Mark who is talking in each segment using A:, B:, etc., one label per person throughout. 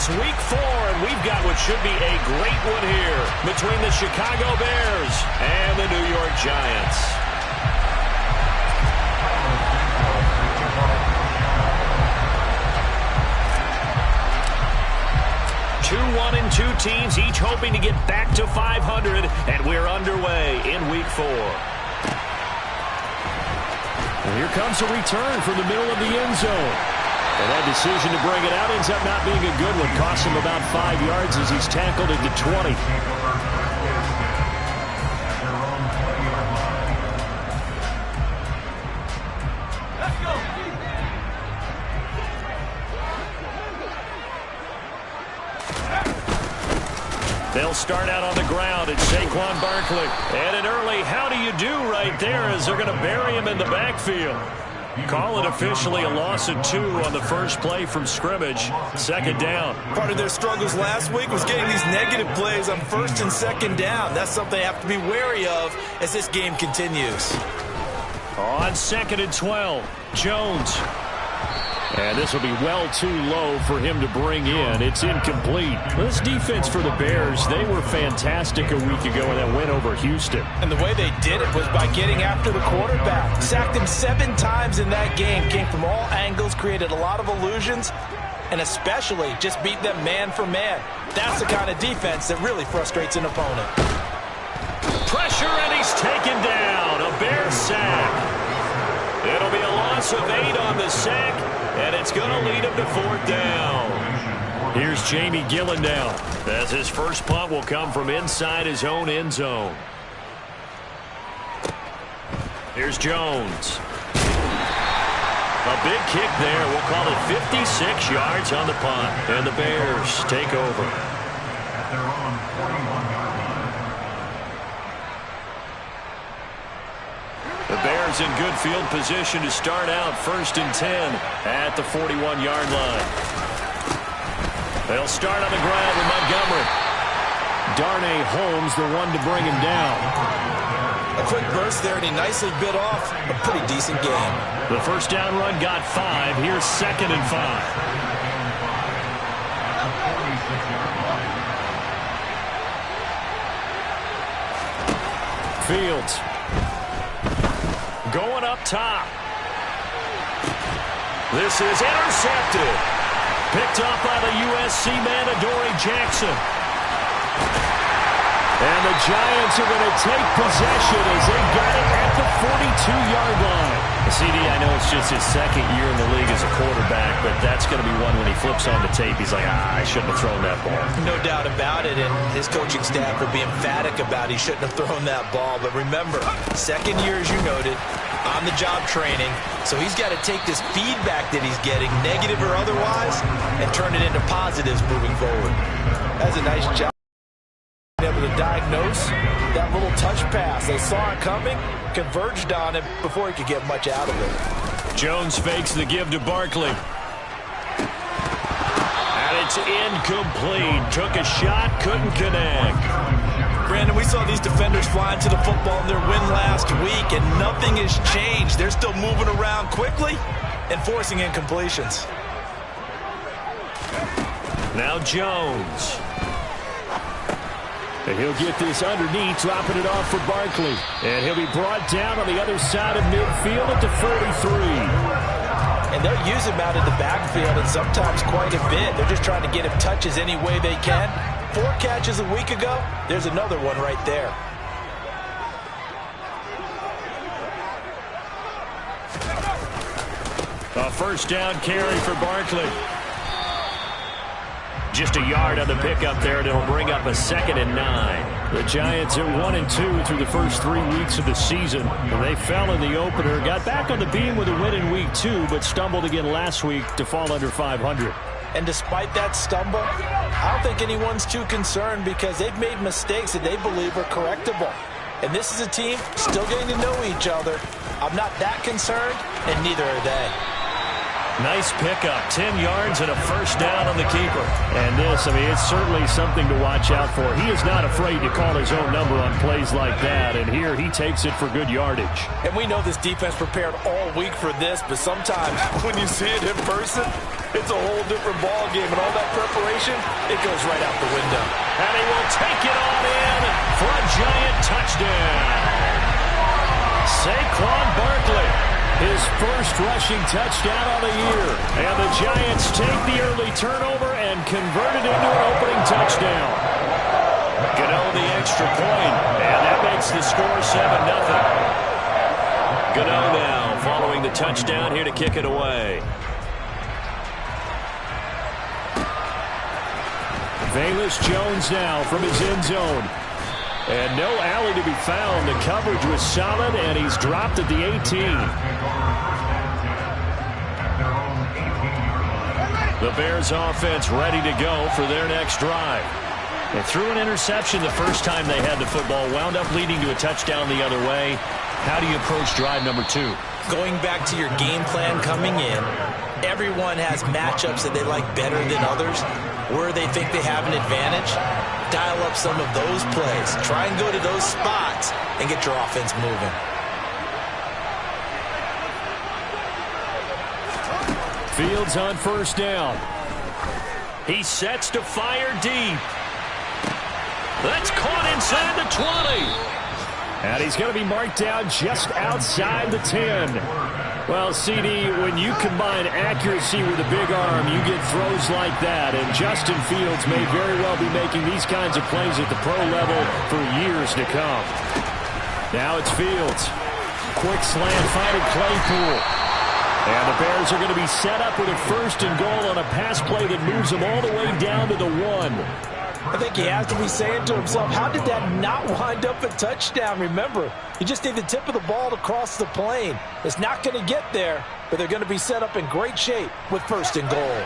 A: It's week 4, and we've got what should be a great one here between the Chicago Bears and the New York Giants. Two 1-2 teams, each hoping to get back to 500, and we're underway in week 4. And here comes a return from the middle of the end zone. And that decision to bring it out ends up not being a good one. Costs him about 5 yards as he's tackled at the 20. They'll start out on the ground at Saquon Barkley. And an early how do you do right there as they're going to bury him in the backfield. Call it officially a loss of 2 on the first play from scrimmage. Second down.
B: Part of their struggles last week was getting these negative plays on first and second down. That's something they have to be wary of as this game continues.
A: On 2nd and 12, Jones. And this will be well too low for him to bring in. It's incomplete. This defense for the Bears, they were fantastic a week ago in that win over Houston.
B: And the way they did it was by getting after the quarterback. Sacked him 7 times in that game. Came from all angles, created a lot of illusions, and especially just beat them man for man. That's the kind of defense that really frustrates an opponent.
A: Pressure, and he's taken down. A Bear sack. It'll be a loss of 8 on the sack, and it's going to lead him to 4th down. Here's Jamie Gillendow, as his first punt will come from inside his own end zone. Here's Jones. A big kick there. We'll call it 56 yards on the punt, and the Bears take over. The Bears in good field position to start out 1st and 10 at the 41-yard line. They'll start on the ground with Montgomery. Darnay Holmes the one to bring him down.
B: A quick burst there, and he nicely bit off a pretty decent game.
A: The first down run got 5. Here's 2nd and 5. Fields. Going up top. This is intercepted. Picked up by the USC man, Adoree Jackson. And the Giants are going to take possession as they got it at the 42-yard line. CD, I know it's just his 2nd year in the league as a quarterback, but that's going to be one when he flips on the tape. He's like, I shouldn't have thrown that ball.
B: No doubt about it, and his coaching staff will be emphatic about he shouldn't have thrown that ball. But remember, 2nd year, as you noted, on-the-job training, so he's got to take this feedback that he's getting, negative or otherwise, and turn it into positives moving forward. That's a nice job. Able to diagnose that little touch pass. They saw it coming, converged on him before he could get much out of it.
A: Jones fakes the give to Barkley. And it's incomplete. Took a shot, couldn't connect.
B: Brandon, we saw these defenders flying to the football in their win last week, and nothing has changed. They're still moving around quickly and forcing incompletions.
A: Now Jones. And he'll get this underneath, dropping it off for Barkley. And he'll be brought down on the other side of midfield at the 43.
B: And they'll use him out of the backfield, and sometimes quite a bit. They're just trying to get him touches any way they can. 4 catches a week ago. There's another one right there.
A: A first down carry for Barkley. Just a yard on the pickup there, and it'll bring up a 2nd and 9. The Giants are 1-2 through the first 3 weeks of the season. And they fell in the opener, got back on the beam with a win in week 2, but stumbled again last week to fall under 500.
B: And despite that stumble, I don't think anyone's too concerned because they've made mistakes that they believe are correctable. And this is a team still getting to know each other. I'm not that concerned, and neither are they.
A: Nice pickup, 10 yards and a first down on the keeper. And this, I mean, it's certainly something to watch out for. He is not afraid to call his own number on plays like that, and here he takes it for good yardage.
B: And we know this defense prepared all week for this, but sometimes when you see it in person, it's a whole different ball game, and all that preparation, it goes right out the window.
A: And he will take it on in for a giant touchdown. Saquon Barkley, his first rushing touchdown of the year. And the Giants take the early turnover and convert it into an opening touchdown. Gano the extra point, and that makes the score 7-0. Gano now following the touchdown here to kick it away. Velus Jones now from his end zone. And no alley to be found. The coverage was solid, and he's dropped at the 18. The Bears offense ready to go for their next drive. They threw an interception the first time they had the football, wound up leading to a touchdown the other way. How do you approach drive number 2?
B: Going back to your game plan coming in, everyone has matchups that they like better than others, where they think they have an advantage. Dial up some of those plays. Try and go to those spots and get your offense moving.
A: Fields on first down. He sets to fire deep. That's caught inside the 20. And he's going to be marked down just outside the 10. Well, CD, when you combine accuracy with a big arm, you get throws like that. And Justin Fields may very well be making these kinds of plays at the pro level for years to come. Now it's Fields. Quick slant finding Claypool. And the Bears are going to be set up with a first and goal on a pass play that moves them all the way down to the 1.
B: I think he has to be saying to himself, how did that not wind up a touchdown? Remember, you just need the tip of the ball to cross the plane. It's not going to get there, but they're going to be set up in great shape with first and goal.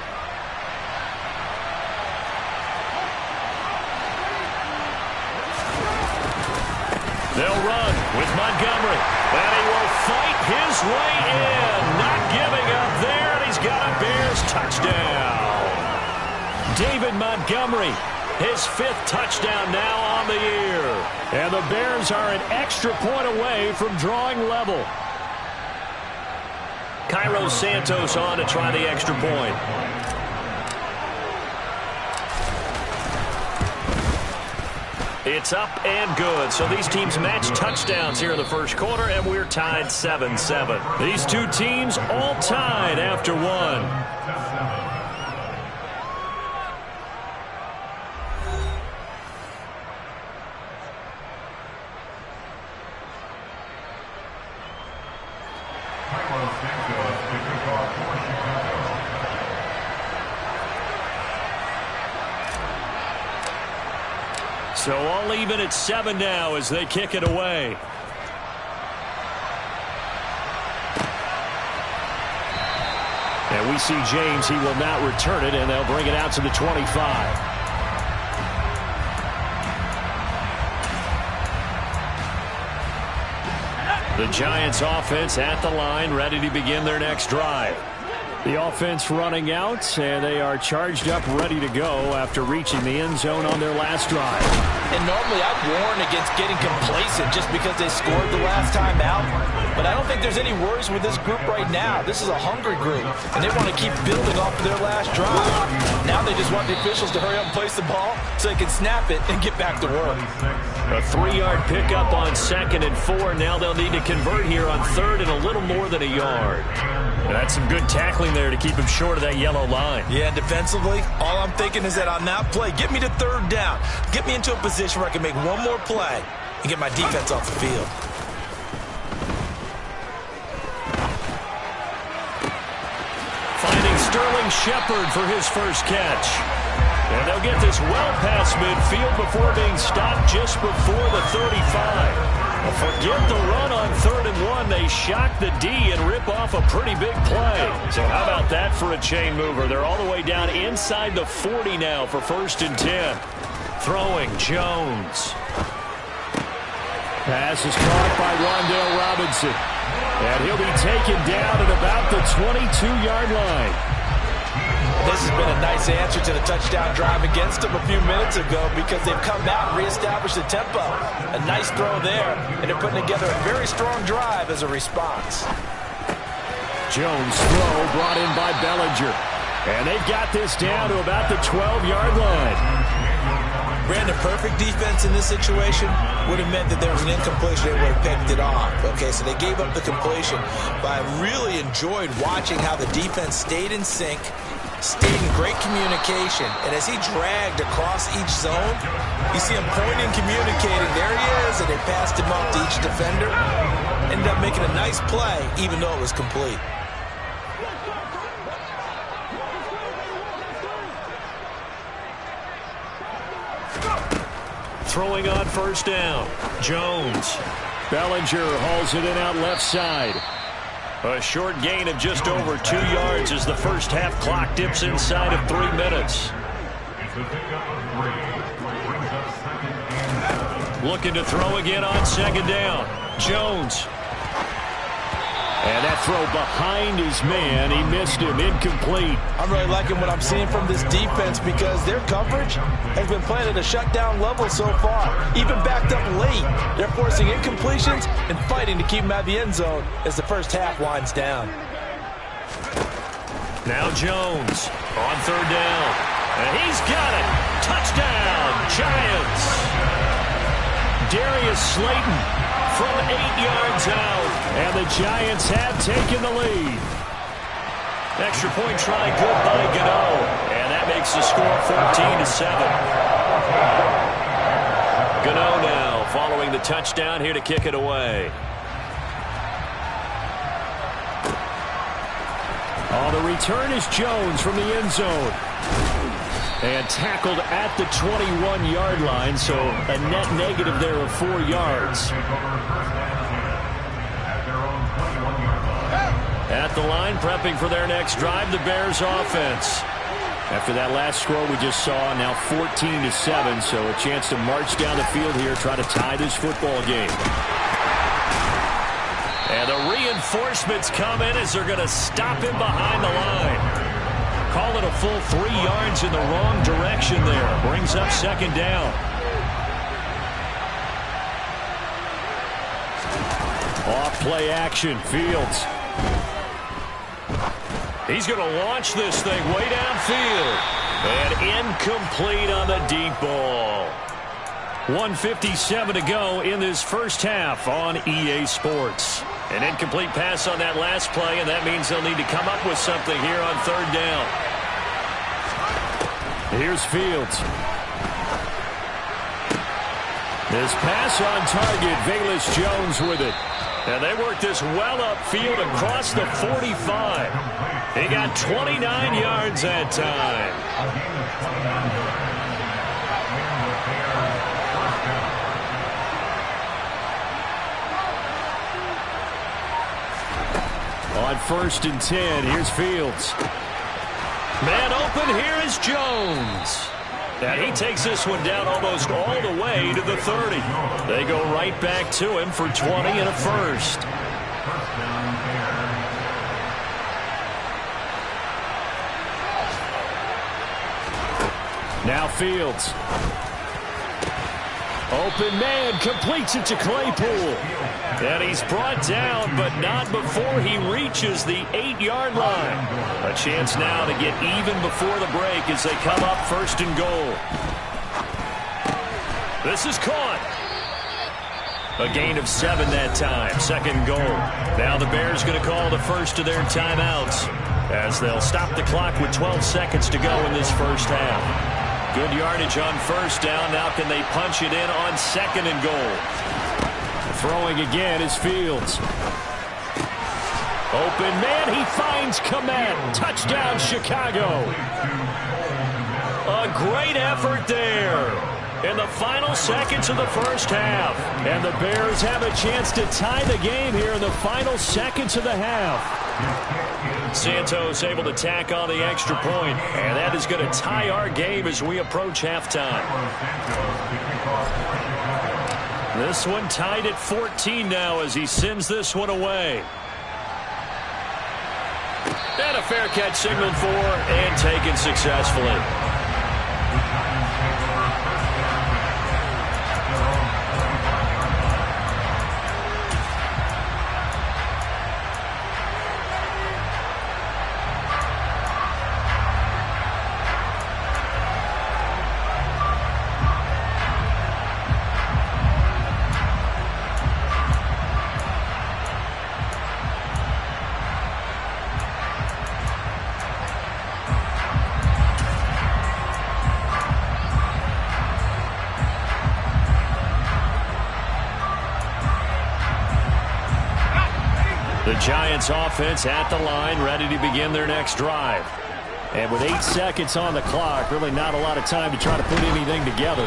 A: They'll run with Montgomery, and he will fight his way in. Not giving up there, and he's got a Bears touchdown. David Montgomery, his 5th touchdown now on the year. And the Bears are an extra point away from drawing level. Cairo Santos on to try the extra point. It's up and good. So these teams match touchdowns here in the first quarter, and we're tied 7-7. These two teams all tied after 1. So all even at 7 now as they kick it away. And we see James. He will not return it, and they'll bring it out to the 25. The Giants offense at the line, ready to begin their next drive. The offense running out, and they are charged up, ready to go after reaching the end zone on their last drive.
B: And normally I'd warn against getting complacent just because they scored the last time out. But I don't think there's any worries with this group right now. This is a hungry group, and they want to keep building off of their last drive. Now they just want the officials to hurry up and place the ball so they can snap it and get back to work.
A: A 3-yard pickup on 2nd and 4. Now they'll need to convert here on 3rd and a little more than a yard. That's some good tackling there to keep him short of that yellow line.
B: Yeah, defensively, all I'm thinking is that on that play, get me to 3rd down. Get me into a position where I can make one more play and get my defense off the field.
A: Finding Sterling Shepard for his first catch. And they'll get this well past midfield before being stopped just before the 35. Forget the run on 3rd and 1. They shock the D and rip off a pretty big play. So how about that for a chain mover? They're all the way down inside the 40 now for 1st and 10. Throwing Jones. Pass is caught by Rondale Robinson. And he'll be taken down at about the 22-yard line.
B: This has been a nice answer to the touchdown drive against them a few minutes ago because they've come out and reestablished the tempo. A nice throw there, and they're putting together a very strong drive as a response.
A: Jones' throw brought in by Bellinger. And they've got this down to about the 12-yard line.
B: Brandon, perfect defense in this situation would have meant that there was an incompletion. They would have picked it off. Okay, so they gave up the completion. But I really enjoyed watching how the defense stayed in sync, stayed in great communication. And as he dragged across each zone, you see him pointing, communicating. There he is, and they passed him up to each defender. Ended up making a nice play, even though it was complete.
A: Throwing on first down. Jones. Bellinger hauls it in out left side. A short gain of just over 2 yards as the first half clock dips inside of 3 minutes. Looking to throw again on second down. Jones. And that throw behind his man. He missed him. Incomplete.
B: I'm really liking what I'm seeing from this defense because their coverage has been playing at a shutdown level so far. Even backed up late, they're forcing incompletions and fighting to keep them out of the end zone as the first half winds down.
A: Now Jones on third down. And he's got it. Touchdown, Giants. Darius Slayton from 8 yards out, and the Giants have taken the lead. Extra point try good by Gano, and that makes the score 14-7. Gano now following the touchdown here to kick it away. On the return is Jones from the end zone. And tackled at the 21-yard line, so a net negative there of 4 yards. At the line, prepping for their next drive, the Bears offense. After that last score we just saw, now 14-7, so a chance to march down the field here, try to tie this football game. And the reinforcements come in as they're going to stop him behind the line. Call it a full 3 yards in the wrong direction there. Brings up second down. Off play action. Fields. He's going to launch this thing way downfield. And incomplete on the deep ball. 1:57 to go in this first half on EA Sports. An incomplete pass on that last play, and that means they'll need to come up with something here on third down. Here's Fields. This pass on target. Velus Jones with it. And they work this well upfield across the 45. He got 29 yards that time. On 1st and 10, here's Fields. Man open, here is Jones. And he takes this one down almost all the way to the 30. They go right back to him for 20 and a first. Now Fields. Open man, completes it to Claypool. And he's brought down, but not before he reaches the 8-yard line. A chance now to get even before the break as they come up 1st and goal. This is caught. A gain of 7 that time, 2nd goal. Now the Bears going to call the first of their timeouts as they'll stop the clock with 12 seconds to go in this first half. Good yardage on 1st down. Now can they punch it in on 2nd and goal? Throwing again is Fields. Open man, he finds Komet. Touchdown, Chicago. A great effort there in the final seconds of the first half. And the Bears have a chance to tie the game here in the final seconds of the half. Santos able to tack on the extra point, and that is going to tie our game as we approach halftime. This one tied at 14 now as he sends this one away. And a fair catch signaled for and taken successfully. The Giants offense at the line, ready to begin their next drive. And with 8 seconds on the clock, really not a lot of time to try to put anything together.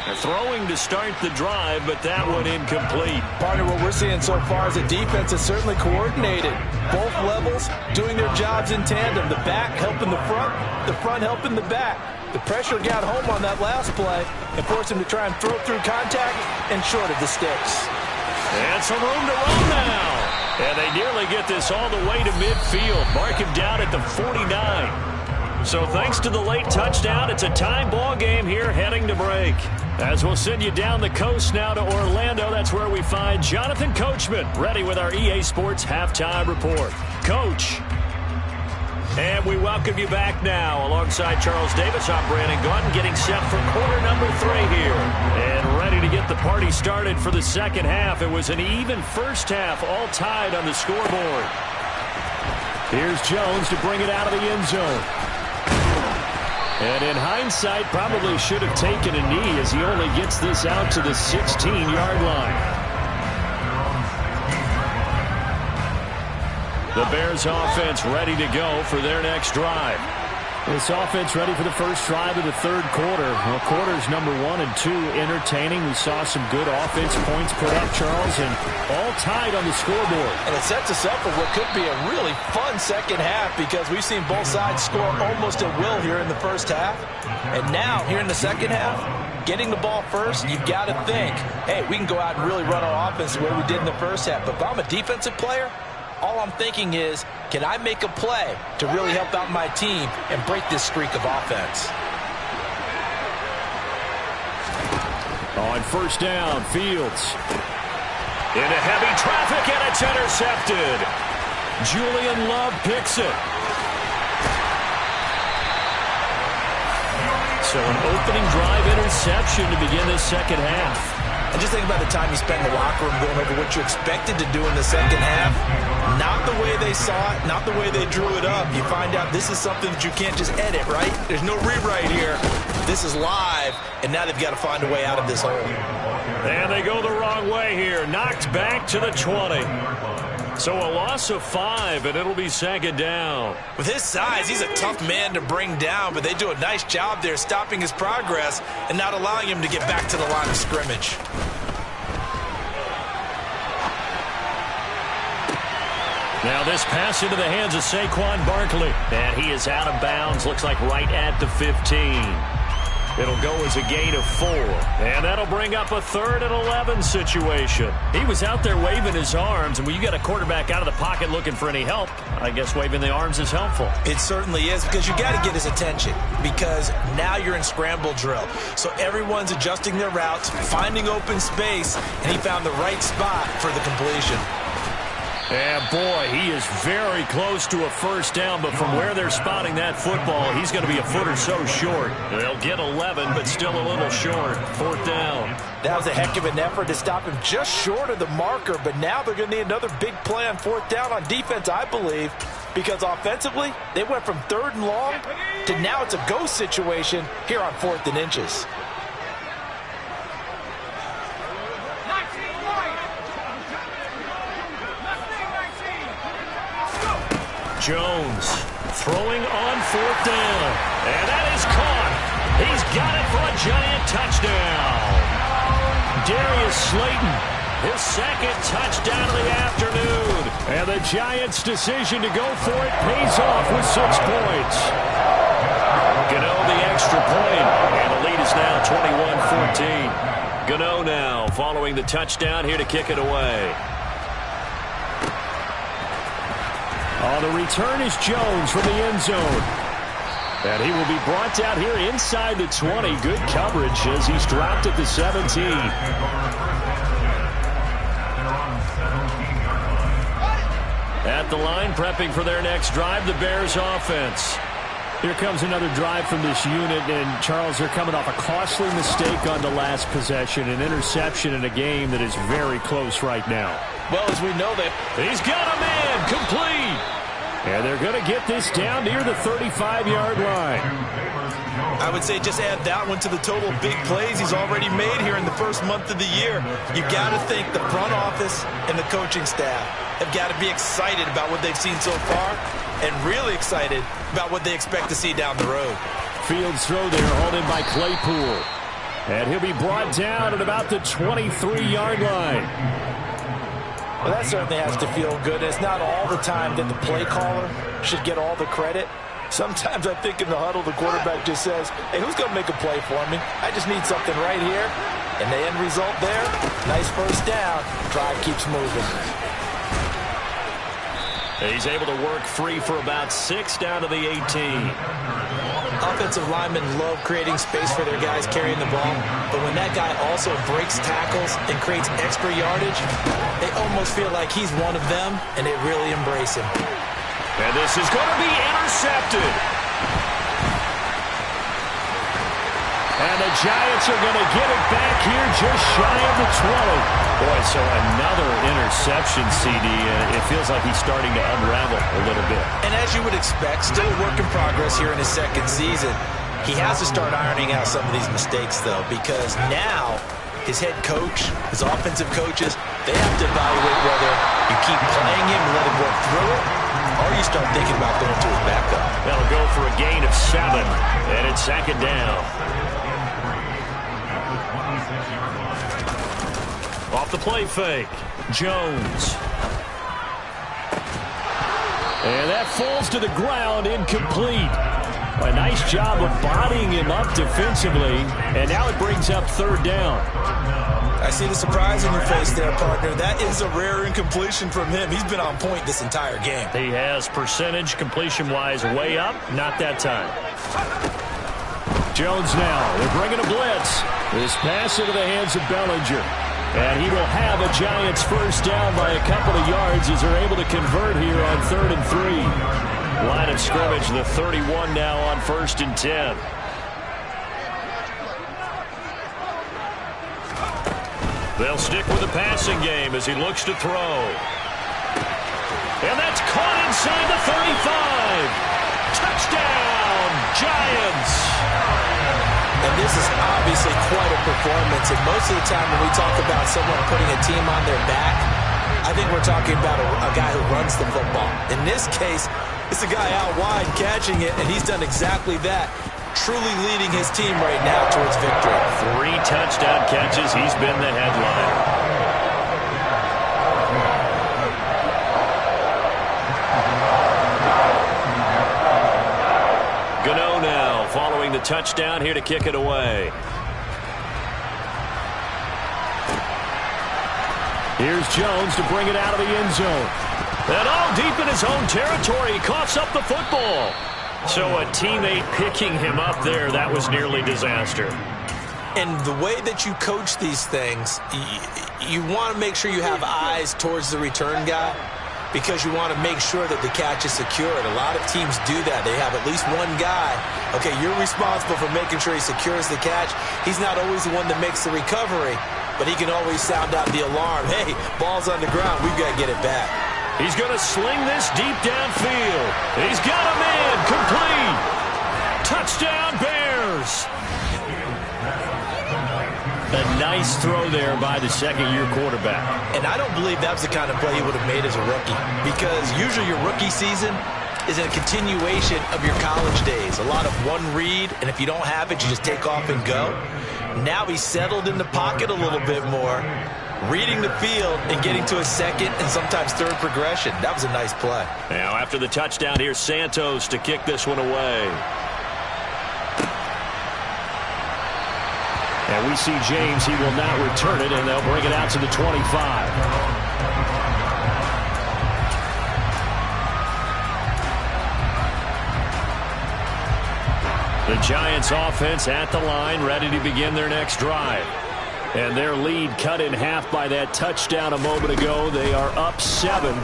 A: They're throwing to start the drive, but that one incomplete.
B: Partner, what we're seeing so far is the defense is certainly coordinated. Both levels doing their jobs in tandem. The back helping the front helping the back. The pressure got home on that last play and forced him to try and throw through contact and short of the sticks.
A: And some room to run now. And they nearly get this all the way to midfield. Mark him down at the 49. So thanks to the late touchdown, it's a tie ball game here heading to break. As we'll send you down the coast now to Orlando, that's where we find Jonathan Coachman, ready with our EA Sports Halftime Report. Coach. And we welcome you back now. Alongside Charles Davis, I'm Brandon Gaudin, getting set for quarter number 3 here. And ready to get the party started for the second half. It was an even first half, all tied on the scoreboard. Here's Jones to bring it out of the end zone. And in hindsight, probably should have taken a knee as he only gets this out to the 16-yard line. The Bears offense ready to go for their next drive. This offense ready for the first drive of the third quarter. Well, quarters number 1 and 2 entertaining. We saw some good offense points put up, Charles, and all tied on the scoreboard.
B: And it sets us up for what could be a really fun second half because we've seen both sides score almost at will here in the first half. And now, here in the second half, getting the ball first, you've got to think, hey, we can go out and really run our offense the way we did in the first half. But if I'm a defensive player, all I'm thinking is, can I make a play to really help out my team and break this streak of offense?
A: On first down, Fields. Into heavy traffic, and it's intercepted. Julian Love picks it. So an opening drive interception to begin this second half.
B: And just think about the time you spent in the locker room going over what you expected to do in the second half. Not the way they saw it, not the way they drew it up. You find out this is something that you can't just edit, right? There's no rewrite here. This is live, and now they've got to find a way out of this hole.
A: And they go the wrong way here. Knocked back to the 20. So a loss of 5, and it'll be second down.
B: With his size, he's a tough man to bring down, but they do a nice job there stopping his progress and not allowing him to get back to the line of scrimmage.
A: Now this pass into the hands of Saquon Barkley. And he is out of bounds, looks like right at the 15. It'll go as a gain of 4. And that'll bring up a 3rd and 11 situation. He was out there waving his arms, and when you got a quarterback out of the pocket looking for any help, I guess waving the arms is helpful.
B: It certainly is, because you got to get his attention, because now you're in scramble drill. So everyone's adjusting their routes, finding open space, and he found the right spot for the completion.
A: And boy, he is very close to a first down, but from where they're spotting that football, he's going to be a foot or so short. They'll get 11, but still a little short. 4th down.
B: That was a heck of an effort to stop him just short of the marker, but now they're going to need another big play on 4th down on defense, I believe, because offensively, they went from 3rd and long to now it's a go situation here on 4th and inches.
A: Jones throwing on 4th down. And that is caught. He's got it for a giant touchdown. Darius Slayton, his 2nd touchdown of the afternoon. And the Giants' decision to go for it pays off with 6 points. Gano the extra point. And the lead is now 21-14. Gano now following the touchdown here to kick it away.
C: On the return is Jones from the end zone. And he will be brought down here inside the 20. Good coverage as he's dropped at the 17. At the line, prepping for their next drive, the Bears offense. Here comes another drive from this unit, and Charles, they're coming off a costly mistake on the last possession, an interception in a game that is very close right now.
B: Well, as we know that
A: he's got a man complete.
C: And they're going to get this down near the 35-yard line.
B: I would say just add that one to the total big plays he's already made here in the first month of the year. You got to think the front office and the coaching staff have got to be excited about what they've seen so far and really excited about what they expect to see down the road.
C: Fields throw there, hauled in by Claypool. And he'll be brought down at about the 23-yard line.
B: Well, that certainly has to feel good. It's not all the time that the play caller should get all the credit. Sometimes I think in the huddle, the quarterback just says, hey, who's going to make a play for me? I just need something right here. And the end result there, nice first down. Drive keeps moving.
A: He's able to work free for about 6 down to the 18.
B: Offensive linemen love creating space for their guys carrying the ball, but when that guy also breaks tackles and creates extra yardage, they almost feel like he's one of them, and they really embrace him.
A: And this is going to be intercepted.
C: And the Giants are going to get it back here just shy of the 20. Boy, so another interception, CD. It feels like he's starting to unravel a little bit.
B: And as you would expect, still a work in progress here in his second season. He has to start ironing out some of these mistakes, though, because now his head coach, his offensive coaches, they have to evaluate whether you keep playing him and let him work through it, or you start thinking about going to his backup.
A: That'll go for a gain of 7, and it's second down. Off the play fake, Jones.
C: And that falls to the ground, incomplete. A nice job of bodying him up defensively, and now it brings up third down.
B: I see the surprise in your face there, partner. That is a rare incompletion from him. He's been on point this entire game.
C: He has percentage completion-wise way up, not that time. Jones now, they're bringing a blitz. This pass into the hands of Bellinger. And he will have a Giants first down by a couple of yards as they're able to convert here on 3rd and 3. Line of scrimmage, the 31 now on 1st and 10. They'll stick with the passing game as he looks to throw. And that's caught inside the 35. Touchdown, Giants.
B: And this is obviously quite a performance. And most of the time when we talk about someone putting a team on their back, I think we're talking about a guy who runs the football. In this case, it's a guy out wide catching it, and he's done exactly that, truly leading his team right now towards victory.
A: 3 touchdown catches. He's been the headline. Gano now following the touchdown here to kick it away.
C: Here's Jones to bring it out of the end zone.
A: And all deep in his own territory, he coughs up the football. So a teammate picking him up there, that was nearly disaster.
B: And the way that you coach these things, you want to make sure you have eyes towards the return guy, because you want to make sure that the catch is secured. A lot of teams do that. They have at least one guy. Okay, you're responsible for making sure he secures the catch. He's not always the one that makes the recovery, but he can always sound out the alarm. Hey, ball's on the ground. We've got to get it back.
A: He's going to sling this deep downfield. He's got a man complete. Touchdown, Bears.
C: A nice throw there by the second-year quarterback.
B: And I don't believe that was the kind of play he would have made as a rookie, because usually your rookie season is a continuation of your college days. A lot of one read, and if you don't have it, you just take off and go. Now he's settled in the pocket a little bit more, reading the field and getting to a second and sometimes third progression. That was a nice play.
A: Now after the touchdown, here's Santos to kick this one away.
C: And And we see James. He will not return it, and they'll bring it out to the 25. The Giants offense at the line, ready to begin their next drive. And their lead cut in half by that touchdown a moment ago. They are up 7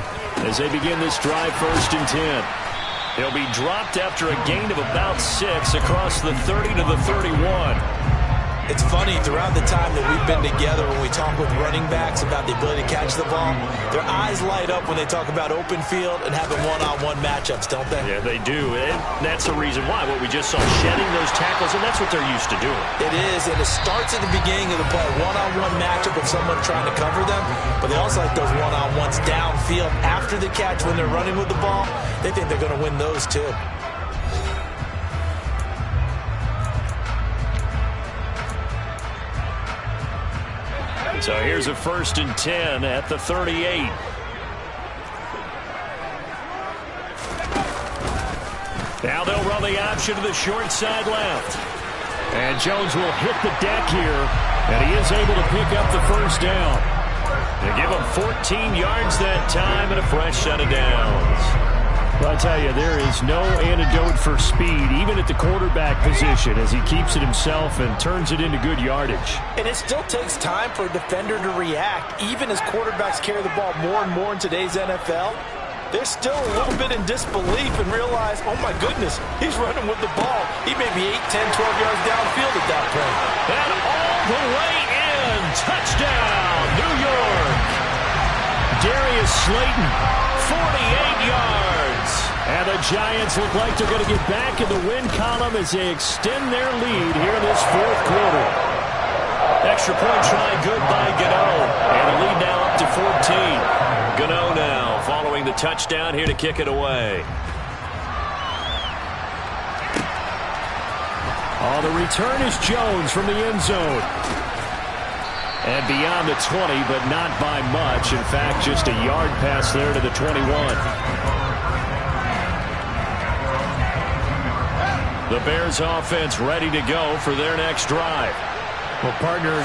C: as they begin this drive, 1st and 10. He'll be dropped after a gain of about 6 across the 30 to the 31.
B: It's funny, throughout the time that we've been together, when we talk with running backs about the ability to catch the ball, their eyes light up when they talk about open field and having one-on-one matchups, don't they?
A: Yeah, they do. And that's the reason why. What we just saw, shedding those tackles, and that's what they're used to doing.
B: It is, and it starts at the beginning of the play. One-on-one matchup with someone trying to cover them, but they also like those one-on-ones downfield after the catch when they're running with the ball. They think they're going to win those, too.
C: So here's a 1st and 10 at the 38. Now they'll run the option to the short side left. And Jones will hit the deck here, and he is able to pick up the 1st down. They give him 14 yards that time and a fresh set of downs. Well, I tell you, there is no antidote for speed, even at the quarterback position, as he keeps it himself and turns it into good yardage.
B: And it still takes time for a defender to react. Even as quarterbacks carry the ball more and more in today's NFL, they're still a little bit in disbelief and realize, oh my goodness, he's running with the ball. He may be 8, 10, 12 yards downfield at that point.
C: And all the way in. Touchdown, New York. Darius Slayton, 48 yards. And the Giants look like they're going to get back in the win column as they extend their lead here in this 4th quarter. Extra point try good by Gano. And the lead now up to 14. Gano now following the touchdown here to kick it away. Oh, the return is Jones from the end zone. And beyond the 20, but not by much. In fact, just a yard pass there to the 21. The Bears offense ready to go for their next drive. Well, partner,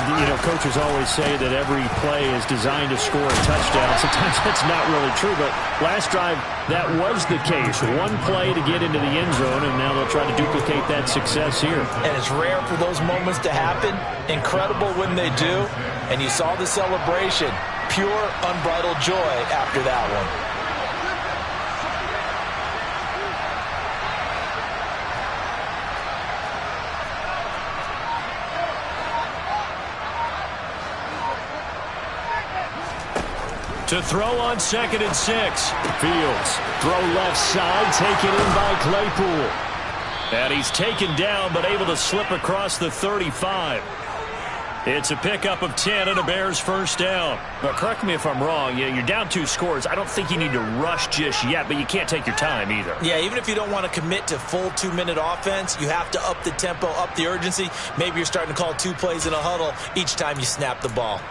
C: coaches always say that every play is designed to score a touchdown. Sometimes that's not really true, but last drive, that was the case. One play to get into the end zone, and now they'll try to duplicate that success here.
B: And it's rare for those moments to happen. Incredible when they do. And you saw the celebration. Pure, unbridled joy after that one.
C: To throw on 2nd and 6. Fields. Throw left side. Taken in by Claypool. And he's taken down, but able to slip across the 35. It's a pickup of 10 and a Bears 1st down. But correct me if I'm wrong. You're down 2 scores. I don't think you need to rush just yet, but you can't take your time either.
B: Yeah, even if you don't want to commit to full 2-minute offense, you have to up the tempo, up the urgency. Maybe you're starting to call 2 plays in a huddle each time you snap the ball.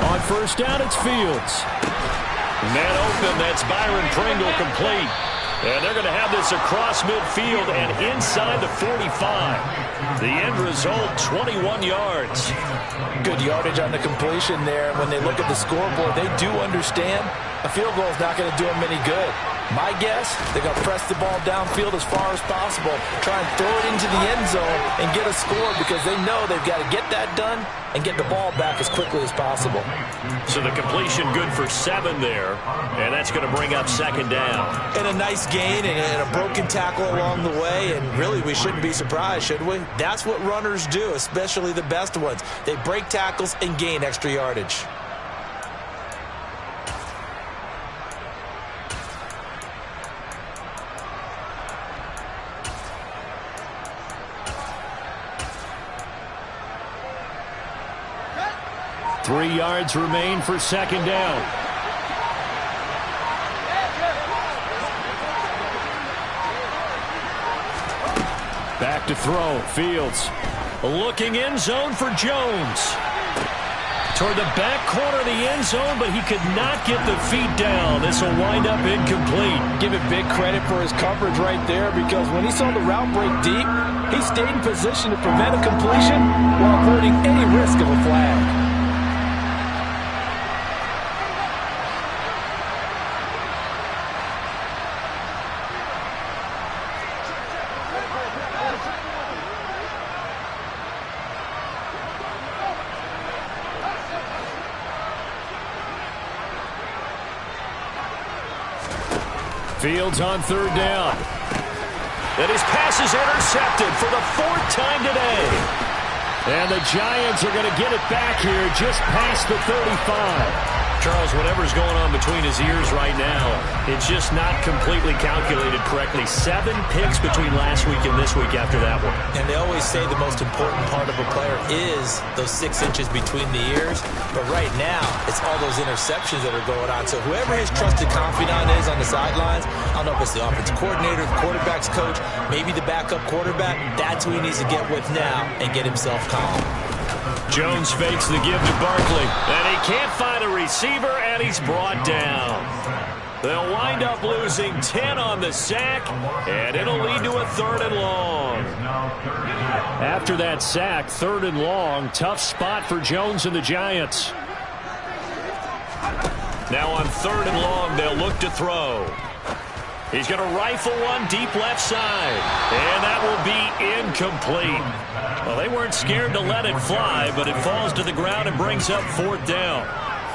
C: On 1st down, it's Fields. Man open, that's Byron Pringle complete. And they're going to have this across midfield and inside the 45. The end result, 21 yards.
B: Good yardage on the completion there. When they look at the scoreboard, they do understand a field goal is not going to do them any good. My guess, they're going to press the ball downfield as far as possible, try and throw it into the end zone and get a score because they know they've got to get that done and get the ball back as quickly as possible.
C: So the completion good for 7 there, and that's going to bring up 2nd down.
B: And a nice gain and a broken tackle along the way, and really we shouldn't be surprised, should we? That's what runners do, especially the best ones. They break tackles and gain extra yardage.
C: Three yards remain for 2nd down. Back to throw. Fields looking end zone for Jones. toward the back corner of the end zone, but he could not get the feet down. This will wind up incomplete.
B: Give it big credit for his coverage right there, because when he saw the route break deep, he stayed in position to prevent a completion while avoiding any risk of a flag.
C: Fields on third down. And his pass is intercepted for the 4th time today. And the Giants are going to get it back here just past the 35. Charles, whatever's going on between his ears right now, it's just not completely calculated correctly. 7 picks between last week and this week after that one.
B: And they always say the most important part of a player is those 6 inches between the ears. But right now, it's all those interceptions that are going on. So whoever his trusted confidant is on the sidelines, I don't know if it's the offensive coordinator, the quarterback's coach, maybe the backup quarterback, that's who he needs to get with now and get himself calm.
C: Jones fakes the give to Barkley, and he can't find a receiver, and he's brought down. They'll wind up losing 10 on the sack, and it'll lead to a 3rd and long. After that sack, 3rd and long, tough spot for Jones and the Giants. Now on 3rd and long, they'll look to throw. He's going to rifle one deep left side, and that will be incomplete. Well, they weren't scared to let it fly, but it falls to the ground and brings up 4th down.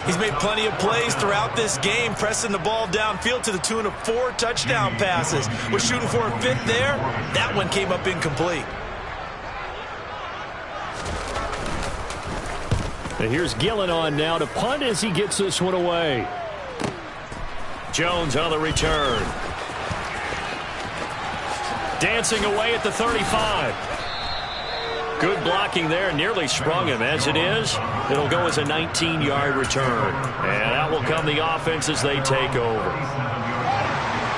B: He's made plenty of plays throughout this game, pressing the ball downfield to the tune of 4 touchdown passes. We're shooting for a 5th there. That one came up incomplete.
C: And here's Gillen on now to punt as he gets this one away. Jones on the return. Dancing away at the 35. Good blocking there, nearly sprung him. As it is, it'll go as a 19-yard return. And that will come the offense as they take over.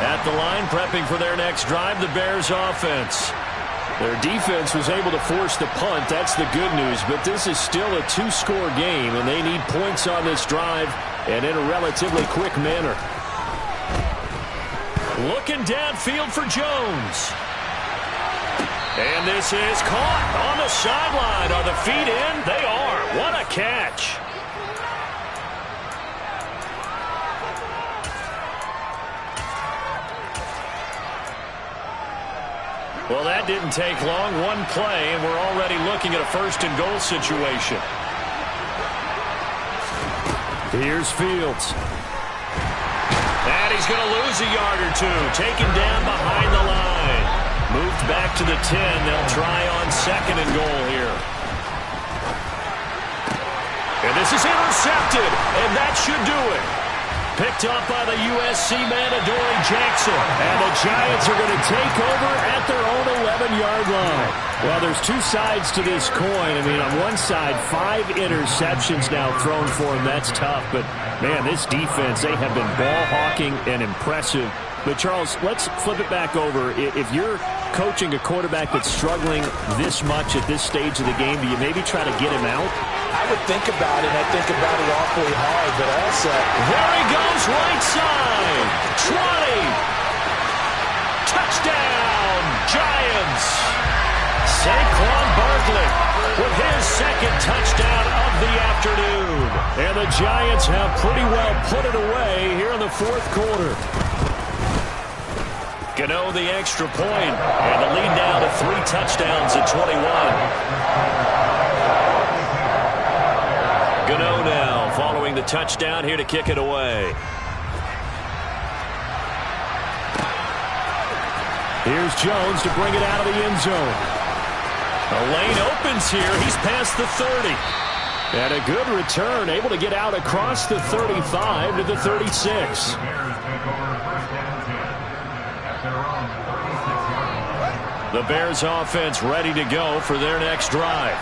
C: At the line, prepping for their next drive, the Bears offense. Their defense was able to force the punt. That's the good news. But this is still a 2-score game, and they need points on this drive and in a relatively quick manner. Looking downfield for Jones. And this is caught on the sideline. Are the feet in? They are. What a catch. Well, that didn't take long. One play, and we're already looking at a 1st and goal situation. Here's Fields. And he's going to lose a yard or 2. Taken down behind the line. Moved back to the 10. They'll try on 2nd and goal here. And this is intercepted, and that should do it. Picked up by the USC man, Adoree Jackson. And the Giants are going to take over at their own 11-yard line. Well, there's 2 sides to this coin. I mean, on one side, 5 interceptions now thrown for him. That's tough. But, man, this defense, they have been ball hawking and impressive. But, Charles, let's flip it back over. If you're coaching a quarterback that's struggling this much at this stage of the game, do you maybe try to get him out?
B: I would think about it, and I think about it awfully hard, but also...
C: There he goes, right side. 20. Touchdown, Giants. Saquon Barkley with his 2nd touchdown of the afternoon. And the Giants have pretty well put it away here in the 4th quarter. Gano the extra point, and the lead now to 3 touchdowns at 21. Gano now following the touchdown here to kick it away. Here's Jones to bring it out of the end zone. The lane opens here. He's past the 30. And a good return, able to get out across the 35 to the 36. The Bears offense ready to go for their next drive.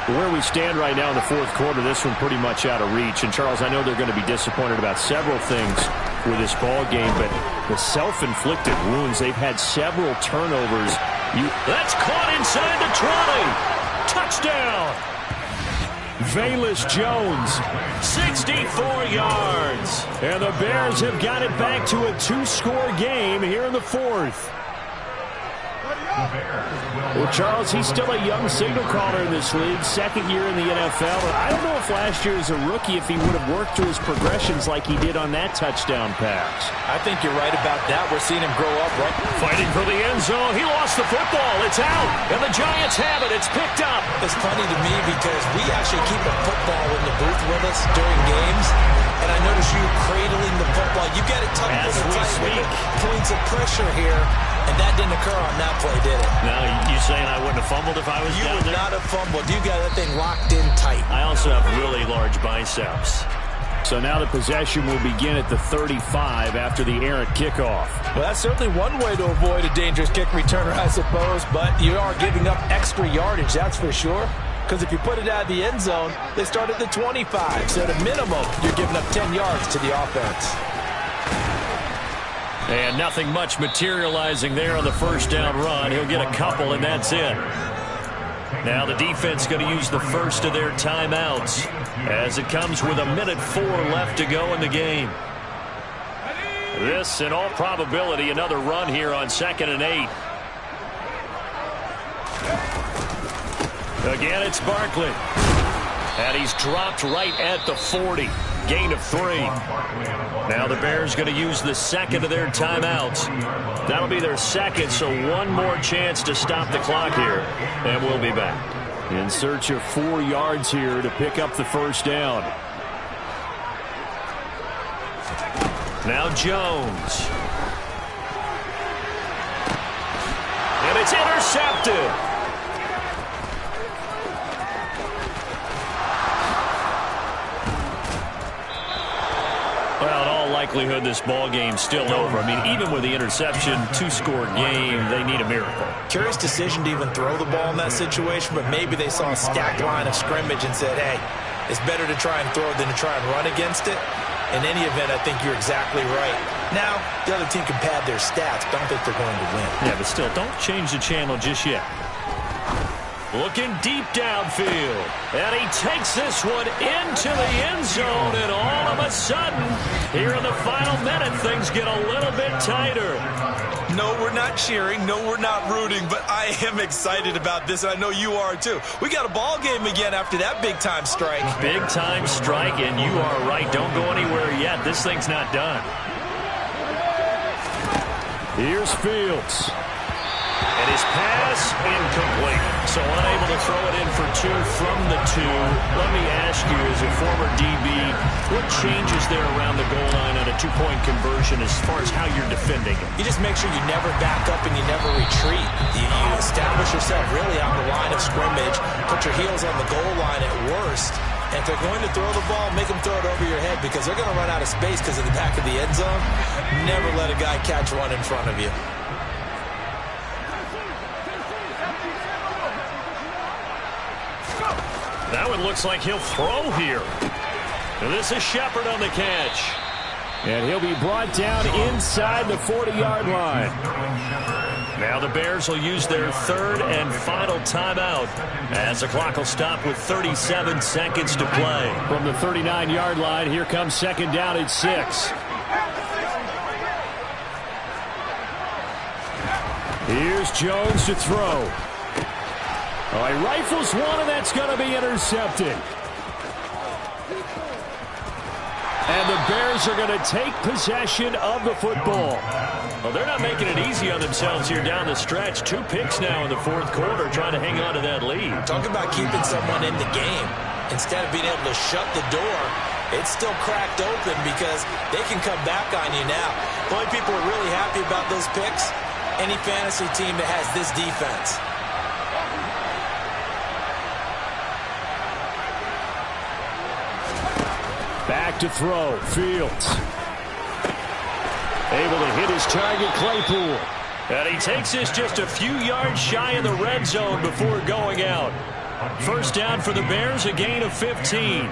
C: Where we stand right now in the 4th quarter, this one pretty much out of reach. And, Charles, I know they're going to be disappointed about several things with this ball game, but the self-inflicted wounds, they've had several turnovers. That's caught inside the 20. Touchdown. Velus Jones.
A: 64 yards.
C: And the Bears have got it back to a two-score game here in the fourth. Well, Charles, he's still a young signal caller in this league, second year in the NFL. I don't know if last year as a rookie, if he would have worked through his progressions like he did on that touchdown pass.
B: I think you're right about that. We're seeing him grow up, right?
A: Fighting for the end zone. He lost the football. It's out. And the Giants have it. It's picked up.
B: It's funny to me because we actually keep a football in the booth with us during games. And I notice you cradling the football. You got it tucked in the tight points of pressure here. And that didn't occur on that play, did it?
A: Now, you saying I wouldn't have fumbled if I was down there?
B: You would not have fumbled. You got that thing locked in tight.
A: I also have really large biceps.
C: So now the possession will begin at the 35 after the errant kickoff.
B: Well, that's certainly one way to avoid a dangerous kick returner, I suppose. But you are giving up extra yardage, that's for sure. Because if you put it out of the end zone, they start at the 25. So at a minimum, you're giving up 10 yards to the offense.
A: And nothing much materializing there on the first down run. He'll get a couple, and that's it. Now the defense going to use the first of their timeouts as it comes with 1:04 left to go in the game. This, in all probability, another run here on 2nd and 8. Again, it's Barkley. And he's dropped right at the 40. Gain of 3. Now the Bears going to use the second of their timeouts. That'll be their second, so one more chance to stop the clock here. And we'll be back.
C: In search of 4 yards here to pick up the first down.
A: Now Jones. And it's intercepted. Well, in all likelihood, this ball game's still over. I mean, even with the interception, two-score game, they need a miracle.
B: Curious decision to even throw the ball in that situation, but maybe they saw a stacked line of scrimmage and said, hey, it's better to try and throw it than to try and run against it. In any event, I think you're exactly right. Now, the other team can pad their stats, but I don't think they're going to win.
A: Yeah, but still, don't change the channel just yet. Looking deep downfield. And he takes this one into the end zone. And all of a sudden, here in the final minute, things get a little bit tighter.
B: No, we're not cheering. No, we're not rooting. But I am excited about this. I know you are, too. We got a ball game again after that big-time strike.
A: Big-time strike, and you are right. Don't go anywhere yet. This thing's not done.
C: Here's Fields.
A: And his pass incomplete. So unable to throw it in for 2 from the 2. Let me ask you, as a former DB, what changes there around the goal line on a 2-point conversion as far as how you're defending it?
B: You just make sure you never back up and you never retreat. You establish yourself really on the line of scrimmage. Put your heels on the goal line at worst. And if they're going to throw the ball, make them throw it over your head because they're going to run out of space because of the back of the end zone. Never let a guy catch one in front of you.
A: That one looks like he'll throw here. And this is Shepard on the catch.
C: And he'll be brought down inside the 40-yard line.
A: Now the Bears will use their third and final timeout as the clock will stop with 37 seconds to play.
C: From the 39-yard line, here comes second down at 6. Here's Jones to throw. Oh, he rifles one, and that's going to be intercepted. And the Bears are going to take possession of the football.
A: Well, they're not making it easy on themselves here down the stretch. 2 picks now in the fourth quarter trying to hang on to that lead.
B: Talk about keeping someone in the game. Instead of being able to shut the door, it's still cracked open because they can come back on you now. The only people who are really happy about those picks, any fantasy team that has this defense.
C: Back to throw. Fields. Able to hit his target, Claypool.
A: And he takes this just a few yards shy of the red zone before going out. First down for the Bears, a gain of 15.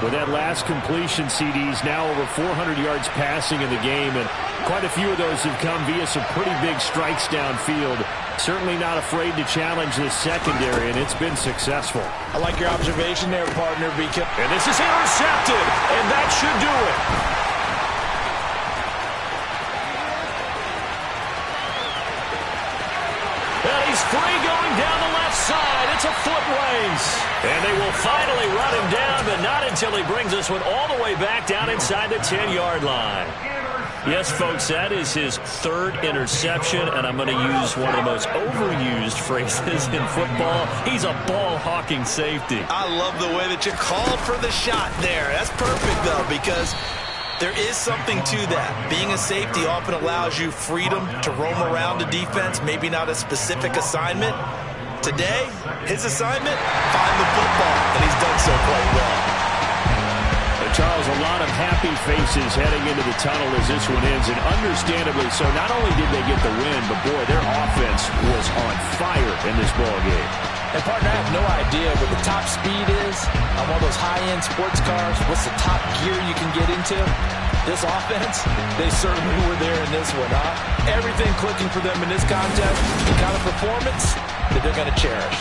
C: With that last completion, CD's now over 400 yards passing in the game, and quite a few of those have come via some pretty big strikes downfield. Certainly not afraid to challenge this secondary, and it's been successful.
B: I like your observation there, partner.
A: And this is intercepted, and that should do it. And he's free going down the left side. It's a foot race. And they will finally run him down, but not until he brings this one all the way back down inside the 10-yard line. Yes, folks, that is his third interception, and I'm going to use one of the most overused phrases in football. He's a ball-hawking safety.
B: I love the way that you called for the shot there. That's perfect, though, because there is something to that. Being a safety often allows you freedom to roam around the defense, maybe not a specific assignment. Today, his assignment, find the football, and he's done so quite well.
C: Charles, a lot of happy faces heading into the tunnel as this one ends, and understandably so. Not only did they get the win, but boy, their offense was on fire in this ball game.
B: And partner, I have no idea what the top speed is on one of those high-end sports cars. What's the top gear you can get into? This offense, they certainly were there in this one, huh? Everything clicking for them in this contest, the kind of performance that they're going to cherish.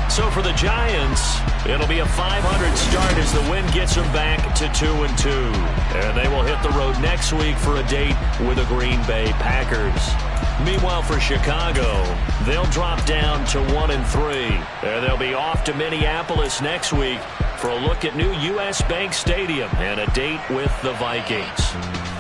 A: So for the Giants, it'll be a 500 start as the win gets them back to 2-2. And they will hit the road next week for a date with the Green Bay Packers. Meanwhile, for Chicago, they'll drop down to 1-3. And they'll be off to Minneapolis next week for a look at new U.S. Bank Stadium and a date with the Vikings.